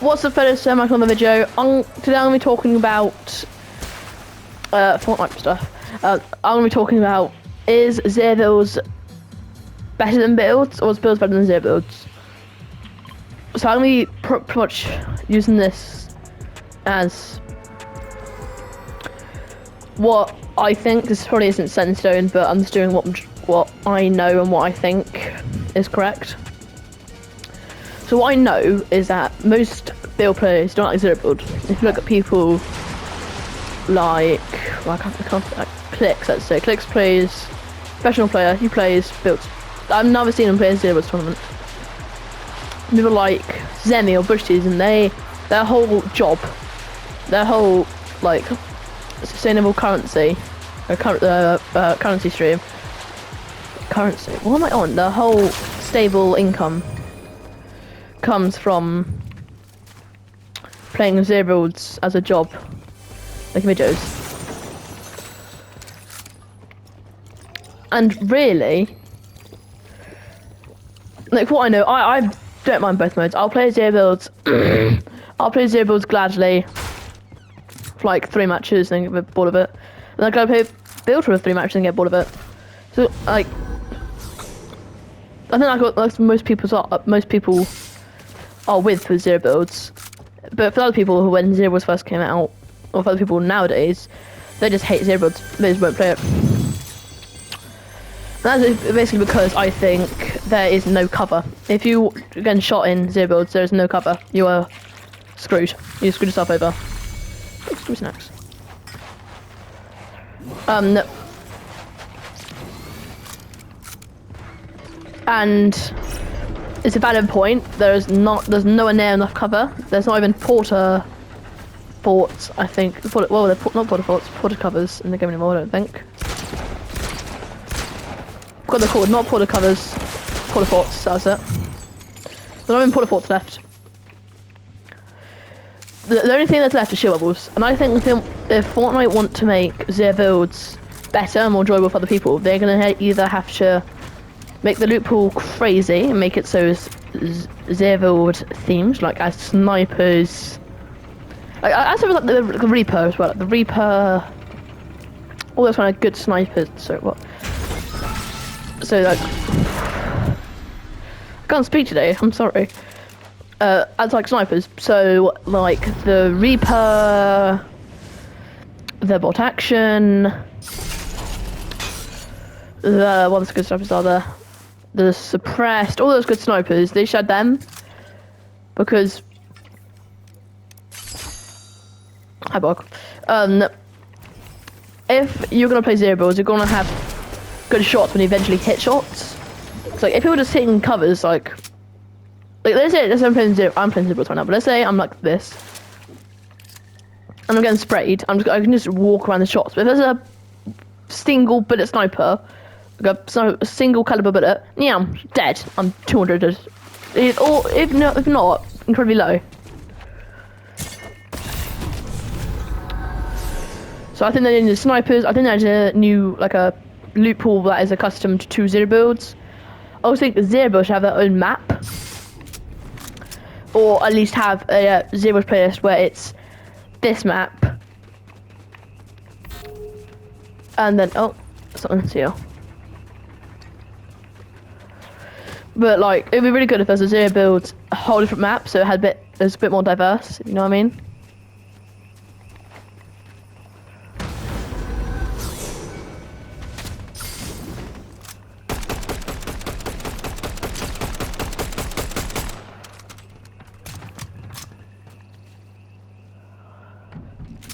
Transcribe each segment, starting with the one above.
What's up, fellas? So much on the video. Today I'm going to be talking about Fortnite stuff. I'm going to be talking about, is zero builds better than builds, or is builds better than zero builds? So I'm going to be pretty much using this as what I think. This probably isn't set in stone, but I'm just doing what I know and what I think is correct. So what I know is that most build players don't like zero build. If you look at people like Clix, let's say. Clix plays, professional player, he plays builds. I've never seen him play a zero build tournament. People like Zemi or Bushties, and their whole job, their whole like sustainable currency, or currency stream, what am I on? The whole stable income comes from playing zero builds as a job, making videos. And really, like what I know, I don't mind both modes. I'll play zero builds. I'll play zero builds gladly for like 3 matches and get bored of it. And I'll go play build for 3 matches and get bored of it. So like, I think like most people are with zero builds, but for other people who, when zero builds first came out, or for other people nowadays, they just hate zero builds. They just won't play it. And that's basically because I think there is no cover. If you get shot in zero builds, there is no cover. You are screwed. You screwed yourself over. Screw snacks. No. And it's a valid point. There's nowhere near enough cover. There's not even porter forts, I think. Well, they're not porter forts, porter covers in the game anymore, I don't think. What they're called, not porter covers, porter forts, that's it. There's not even porter forts left. The only thing that's left is shield bubbles. And I think if Fortnite want to make zero builds better and more enjoyable for other people, they're going to either have to make the loot pool crazy and make it so it's zero build themed, like as snipers. Like I also like the Reaper as well. Like the Reaper, all those kind of good snipers. So what? So like, I can't speak today. I'm sorry. As like snipers. So like the Reaper, the bot action, what other good snipers are there? The suppressed, all those good snipers, they shed them because hi Bog. If you're gonna play zero builds, you're gonna have good shots when you eventually hit shots. It's like if you're just hitting covers, like let's say I'm playing zero builds right now, but let's say I'm like this and I'm getting sprayed. I can just walk around the shots. But if there's a single bullet sniper, a single caliber bullet, yeah, I'm dead. I'm 200. Or if not, incredibly low. So I think they need the snipers. I think there's a new a loot pool that is accustomed to zero builds. I also think zero builds should have their own map, or at least have a zero playlist where it's this map, and then something's here. But like, it'd be really good if there's a zero build, a whole different map, so it's a bit more diverse, if you know what I mean.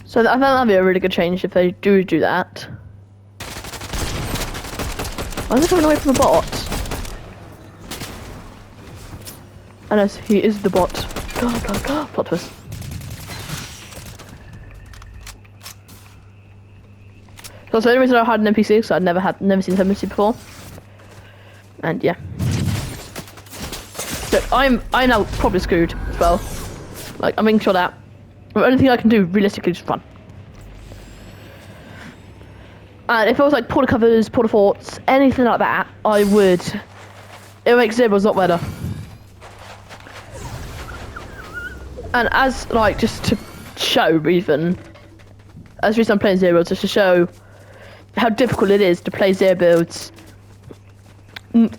So I think that'd be a really good change if they do that. Why is it coming away from the bot? Unless he is the bot. Plot twist. So the only reason I had an NPC, so I'd never seen an NPC before. And yeah. So I'm now probably screwed as well. Like I'm making sure that the only thing I can do realistically is run. And if it was like porter covers, porter forts, anything like that, it would make zero builds a lot better. And as like just to show even, as the reason I'm playing zero builds just to show how difficult it is to play zero builds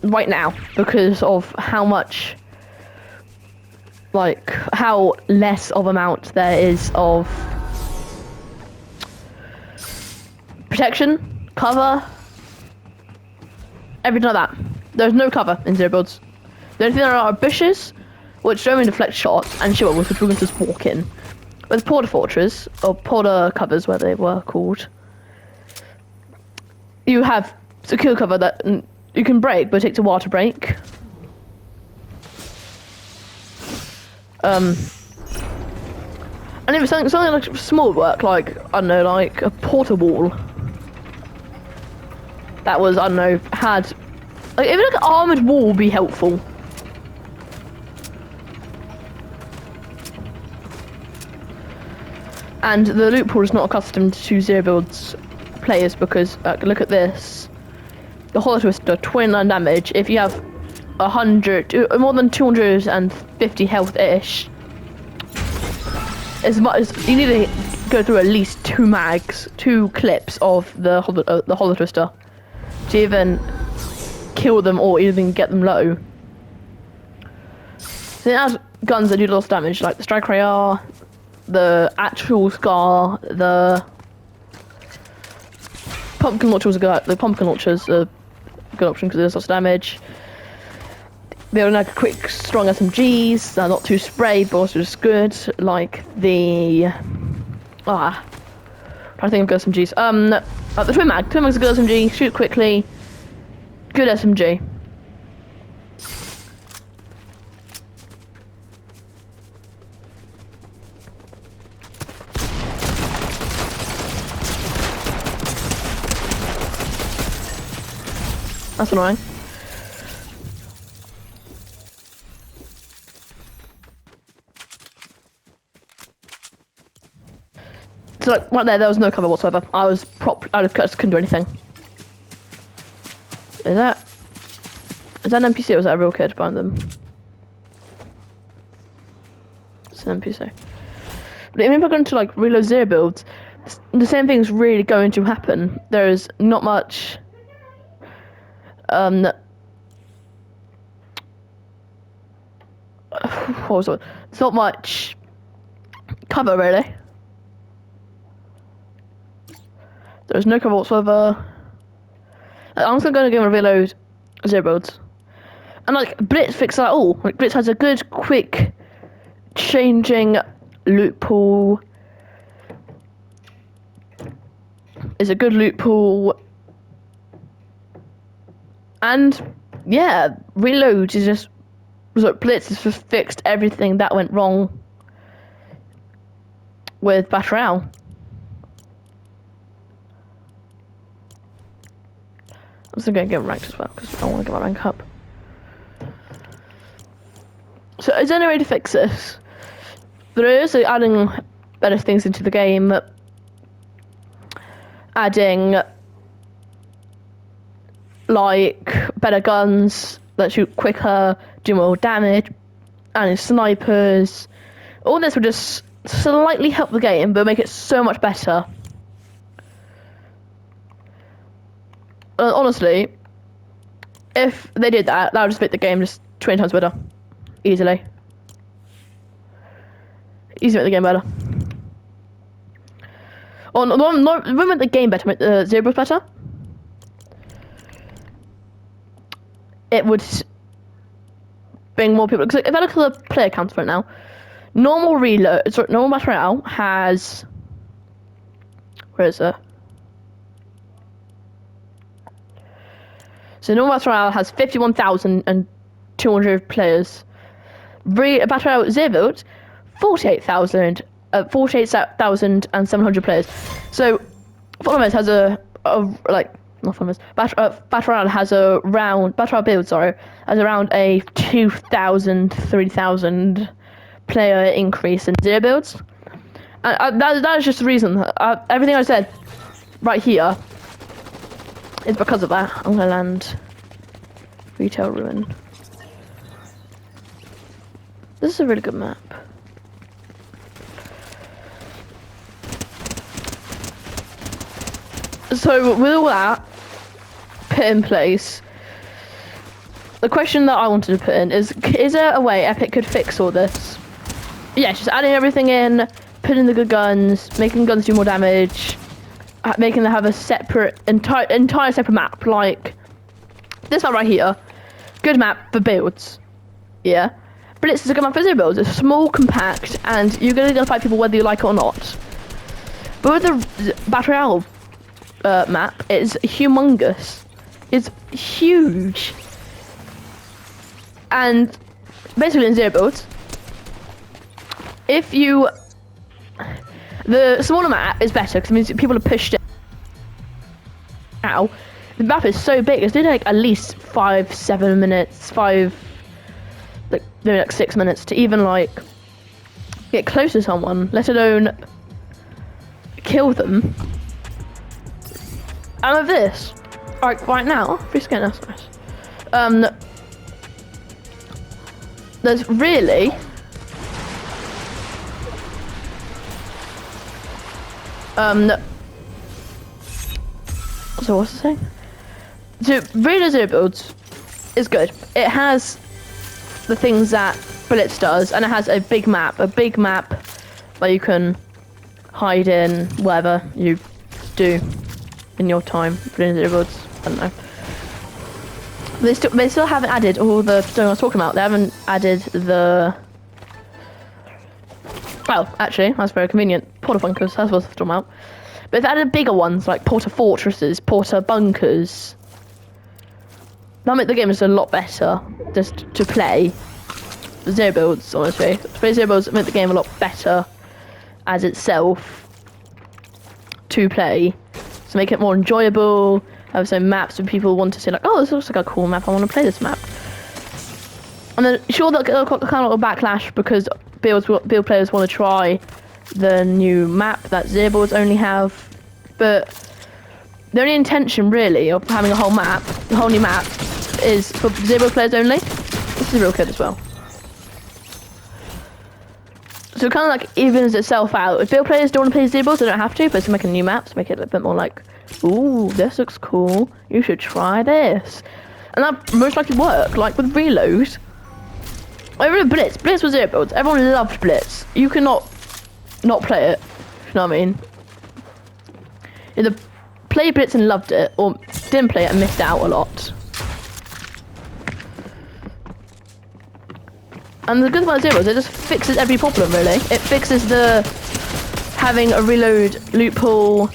right now because of how much, like how less of amount there is of protection, cover, everything like that. There's no cover in zero builds. The only thing there are bushes, which don't even deflect shots, and shield walls, which we're going to just walk in. With Porta Fortress, or Porta covers, where they were called, you have secure cover that you can break, but it takes a while to break. And if it's something like small work, like, I don't know, like a Porta wall, that was, I don't know, had, like, even like an armoured wall would be helpful. And the loot pool is not accustomed to zero builds players because look at this. The Hollow Twister, 29 damage. If you have 100, more than 250 health-ish, as much as you need to go through at least 2 clips of the Hollow Twister to even kill them or even get them low. So it has guns that do lots of damage, like the Strike Ray, the actual Scar, the pumpkin launchers are good. The pumpkin launchers are a good option because there's lots of damage. They're like quick, strong SMGs. They're not too spray, but also just good. Like the trying to think of good SMGs. The Twin Mag. Twin Mag's a good SMG. Shoot quickly. Good SMG. That's annoying. So like right there was no cover whatsoever. I just couldn't do anything. Is that an NPC or was that a real kid behind them? It's an NPC. But even if we're going to like reload zero builds, the same thing's really going to happen. There's not much what was it? It's not much cover really. There's no cover whatsoever. I'm just gonna go and reload zero builds. And like Blitz fixed that all. Like Blitz has a good quick changing loot pool. Is a good loot pool. And yeah, reload is just Blitz has just fixed everything that went wrong with Battle Royale. I'm still gonna get ranked as well because I want to get my rank up. So is there any way to fix this? There is, so adding better things into the game, adding like better guns that shoot quicker, do more damage, adding snipers. All this would just slightly help the game, but make it so much better. Honestly, if they did that, that would just make the game just 20 times better. Easily. Easily make the game better. Or not make the game better, make the zero builds better. It would bring more people. Because if I look at the player count right now, normal Battle Royale has. Where is it? So normal Battle Royale has 51,200 players. Battle Royale zero builds, 48,700 players. So Battle has Battle Royale has around Battle Royale build, sorry, has around a 2,000, 3,000 player increase in zero builds. And that is just the reason. Everything I said right here is because of that. I'm gonna land Retail Ruin. This is a really good map. So with all that put in place, the question that I wanted to put in is there a way Epic could fix all this? Yeah, just adding everything in, putting the good guns, making guns do more damage, making them have a separate, entire separate map, like this map right here. Good map for builds, yeah. Blitz is a good map for zero builds. It's small, compact, and you're gonna fight people whether you like it or not. But with the Battle Royale map, it's humongous. It's huge. And basically in zero builds, if you... The smaller map is better because it means people are pushed in. Now, the map is so big, it's gonna take at least 5-7 minutes, maybe like 6 minutes to even like get close to someone, let alone kill them. And with this, like right now, free skin, that's nice. There's really so what's the saying? So really zero builds is good. It has the things that Blitz does, and it has a big map where you can hide in whatever you do in your time playing zero builds. I don't know. They still haven't added all the stuff I was talking about. They haven't added the... Well, actually, that's very convenient. Porta bunkers, that's what I was talking about. But they've added bigger ones, like porta fortresses, porta bunkers. That make the game just a lot better, just to play. Zero builds, honestly. To play zero builds make the game a lot better as itself to play. So make it more enjoyable. Have some maps where people want to say like, oh, this looks like a cool map, I want to play this map. And then sure they'll get kind of a backlash because build players want to try the new map that zero builds only have, but the only intention really of having a whole new map is for zero build players only. This is real good as well. So it kind of like evens itself out. If build players don't want to play zero builds, they don't have to, but to make a new map, to make it a bit more like, ooh, this looks cool, you should try this. And that most likely work, like with Reload. I remember Blitz. Blitz was zero builds. Everyone loved Blitz. You cannot not play it. You know what I mean? Either played Blitz and loved it, or didn't play it and missed out a lot. And the good thing about zero builds, it just fixes every problem really. It fixes the having a reload loot pool.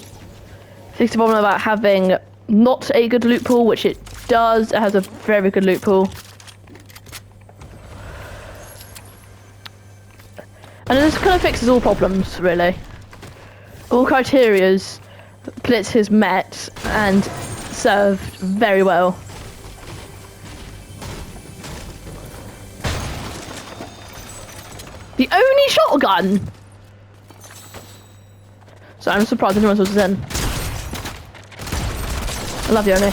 Fixes the problem about having not a good loot pool, which it does. It has a very good loot pool. And it just kind of fixes all problems, really. All criterias Blitz has met and served very well. The only shotgun! So I'm surprised anyone was in. I love you, Oni.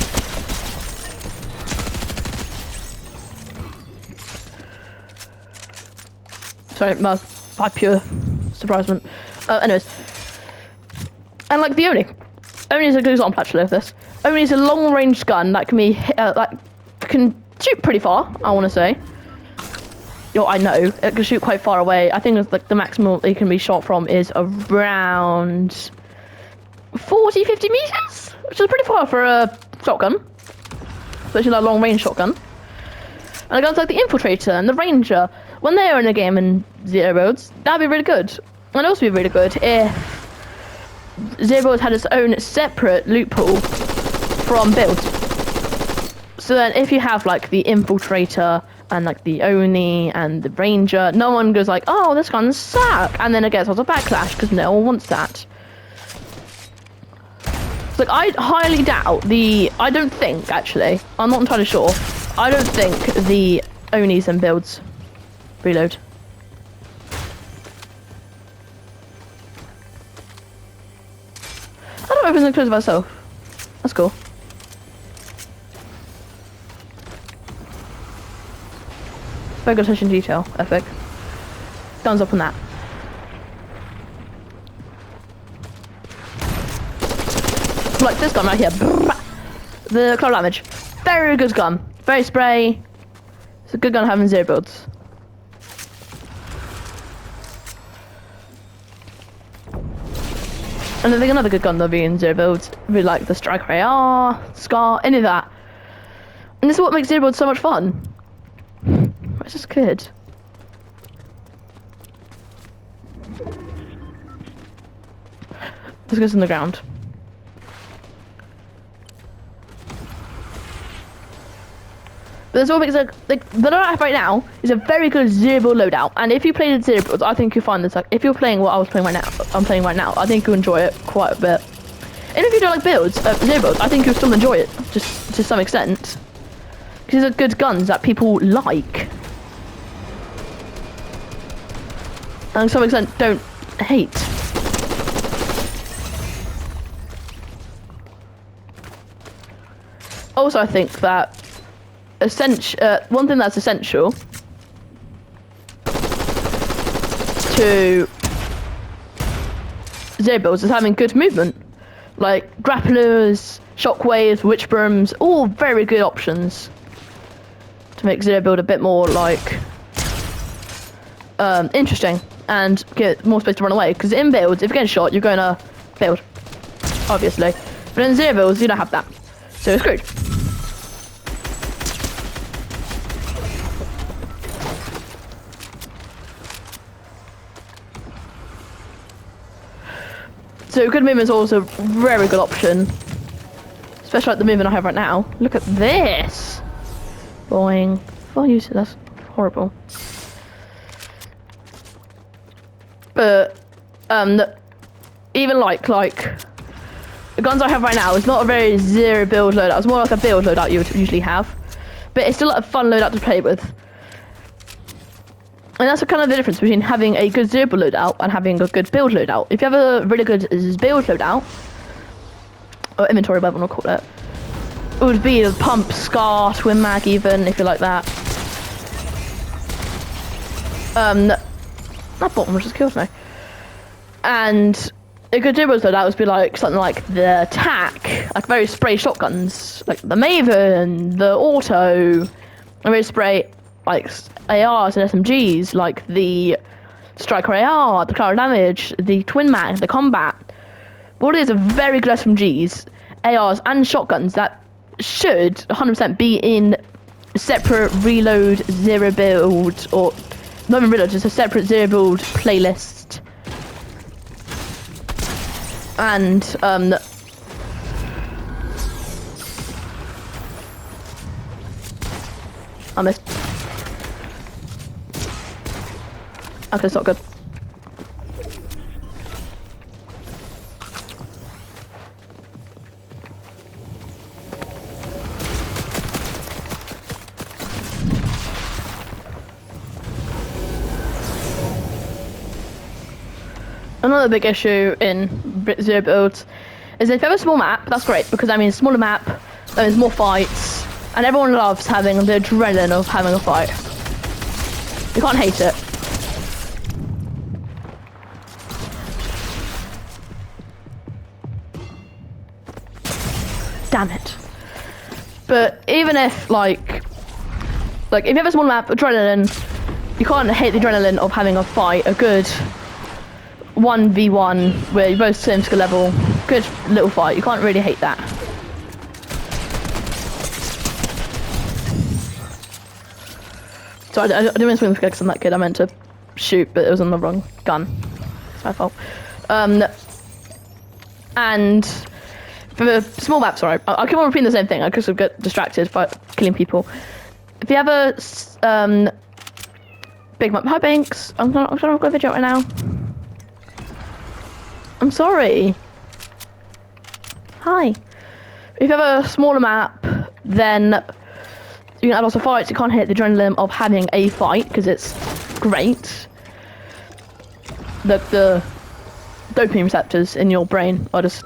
Sorry, my pure surprisement. Anyways. And like the Oni. Oni is a good example actually of this. Oni is a long range gun that can be can shoot pretty far, I wanna say. I know, it can shoot quite far away. I think it's like the maximum it can be shot from is around 40-50 meters, which is pretty far for a shotgun, especially that long range shotgun. And the guns like the Infiltrator and the Ranger, when they are in a game in zero builds, that'd be really good. And also be really good if zero builds had its own separate loot pool from builds. So then if you have like the Infiltrator and like the Oni and the Ranger, no one goes like, oh, this gun's suck, and then it gets lots of backlash because no one wants that. So, like, I highly doubt I don't think actually, I'm not entirely sure, I don't think the Onis and builds reload. I don't open the close myself. That's cool. Very good attention to detail, Epic. Thumbs up on that. like this gun right here. The cloud damage. Very good gun. Very spray. It's a good gun having 0 builds. And I think another good gun that'll be in 0 builds would be like the Striker AR, Scar, any of that. And this is what makes 0 builds so much fun. Where's this kid? This goes in the ground. But that's what makes it, like, the loadout I have right now is a very good 0 build loadout. And if you played in 0 builds, I think you'll find this, like, if you're playing what I was playing right now, I think you'll enjoy it quite a bit. And if you don't like builds, 0 builds, I think you'll still enjoy it, just to some extent. Because these are good guns that people like. And to some extent, don't hate. Also, I think that one thing that's essential to 0 builds is having good movement, like grapplers, shockwaves, witch brooms, all very good options to make 0 build a bit more like interesting and get more space to run away. Because in builds, if you get shot, you're going to build, obviously, but in 0 builds, you don't have that, so you're screwed. So good movement is also a very good option. Especially like the movement I have right now. Look at this! Boing. Oh, you see, that's horrible. But, even like, the guns I have right now is not a very 0 build loadout. It's more like a build loadout you would usually have. But it's still a fun loadout to play with. And that's kind of the difference between having a good 0 build loadout and having a good build loadout. If you have a really good build loadout, or inventory, whatever you want to call it, it would be the pump, scar, twin mag, even if you like that. That bottom just killed me. And a good 0 build loadout would be like something like the attack, like very spray shotguns, like the Maven, the auto, very spray like ARs and SMGs, like the Striker AR, the cloud damage, the twin mag, the combat. All these are very good SMGs, ARs and shotguns that should 100% be in separate reload 0 build, or not even reload, just a separate 0 build playlist. And I missed. Okay, it's not good. Another big issue in 0 builds is if you have a small map, that's great, because that means smaller map, that means more fights, and everyone loves having the adrenaline of having a fight. You can't hate it. Damn it. But even if, like if you have a small map, adrenaline, you can't hate the adrenaline of having a fight, a good 1v1 where you're both same skill level, good little fight. You can't really hate that. So I didn't mean to swing the kid because I'm that kid. I meant to shoot, but it was on the wrong gun. It's my fault. And for the small map, sorry, I keep on repeating the same thing. I just sort of get distracted by killing people. If you have a big map, hi Banks. I'm trying to record a video right now. I'm sorry. Hi. If you have a smaller map, then you can add lots of fights. You can't hit the adrenaline of having a fight because it's great. The dopamine receptors in your brain are just,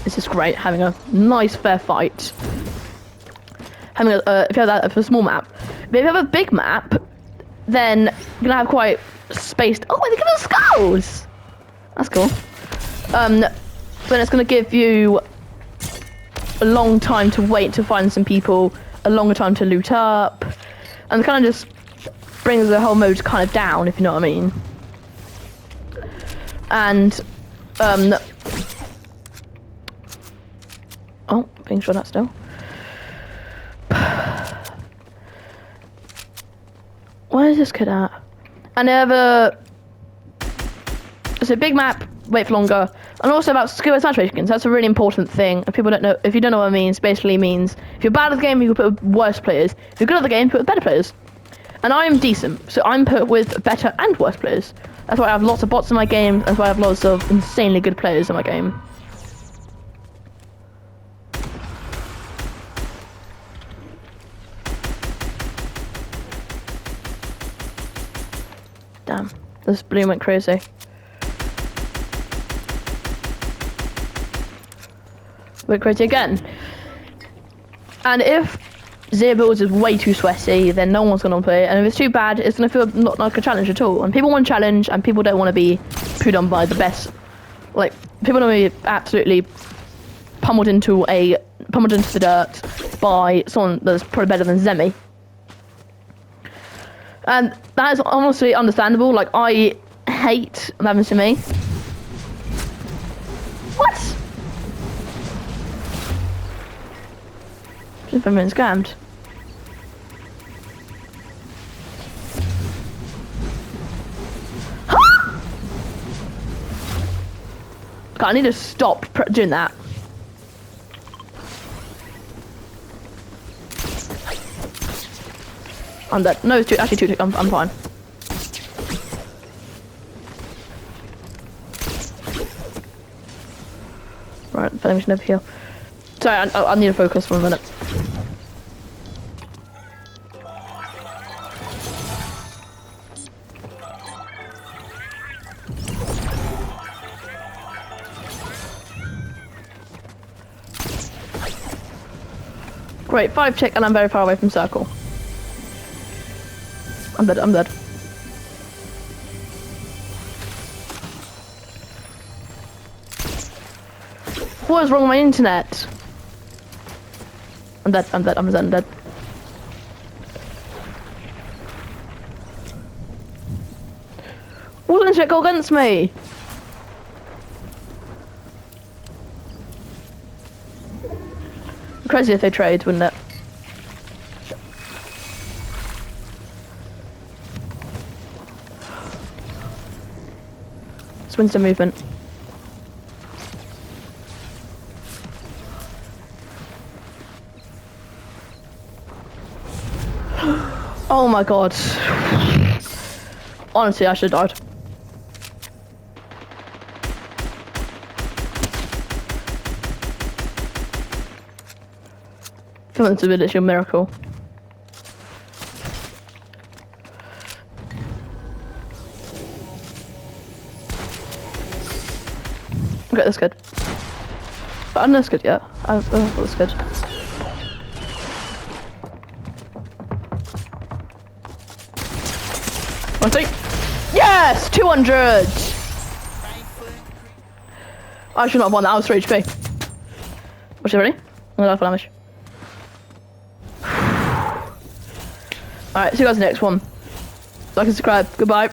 it's just great having a nice fair fight. Having if you have that for a small map, but if you have a big map, then you're gonna have quite spaced. Oh, they give us skulls. That's cool. Then it's gonna give you a long time to wait to find some people, a longer time to loot up, and kind of just brings the whole mode kind of down, if you know what I mean. And oh, being sure that's still. Where is this kid at? And they have it's a big map, wait for longer, and also about skill and saturation. That's a really important thing. If people don't know, if you don't know what it means, basically means if you're bad at the game, you can put with worse players. If you're good at the game, put with better players. And I'm decent, so I'm put with better and worse players. That's why I have lots of bots in my game. That's why I have lots of insanely good players in my game. Damn, this blue went crazy. Went crazy again. And if zero builds is way too sweaty, then no one's gonna play it. And if it's too bad, it's gonna feel not like a challenge at all. And people want challenge, and people don't want to be put on by the best. Like, people don't want to be absolutely pummeled into the dirt by someone that's probably better than Zemi. And that is honestly understandable. Like, I hate that happens to me. What? Just been scammed. God, I need to stop doing that. I'm dead. No, it's actually two. I'm fine. Right, I we should never heal. Sorry, I need to focus for a minute. Great, 5 tick and I'm very far away from circle. I'm dead, I'm dead. What is wrong with my internet? I'm dead, I'm dead, I'm dead, I'm dead. What's the internet go against me? Crazy if they trade, wouldn't it? It's Winston movement. Oh my god. Honestly, I should have died. I feel like it's a literally a miracle. Okay, that's good. But I don't know that's good yet. I thought that's good. I think. Yes! 200! I should not have won that. I was 3 HP. What's it ready? I'm gonna die for damage. Alright, see you guys in the next one. Like and subscribe. Goodbye.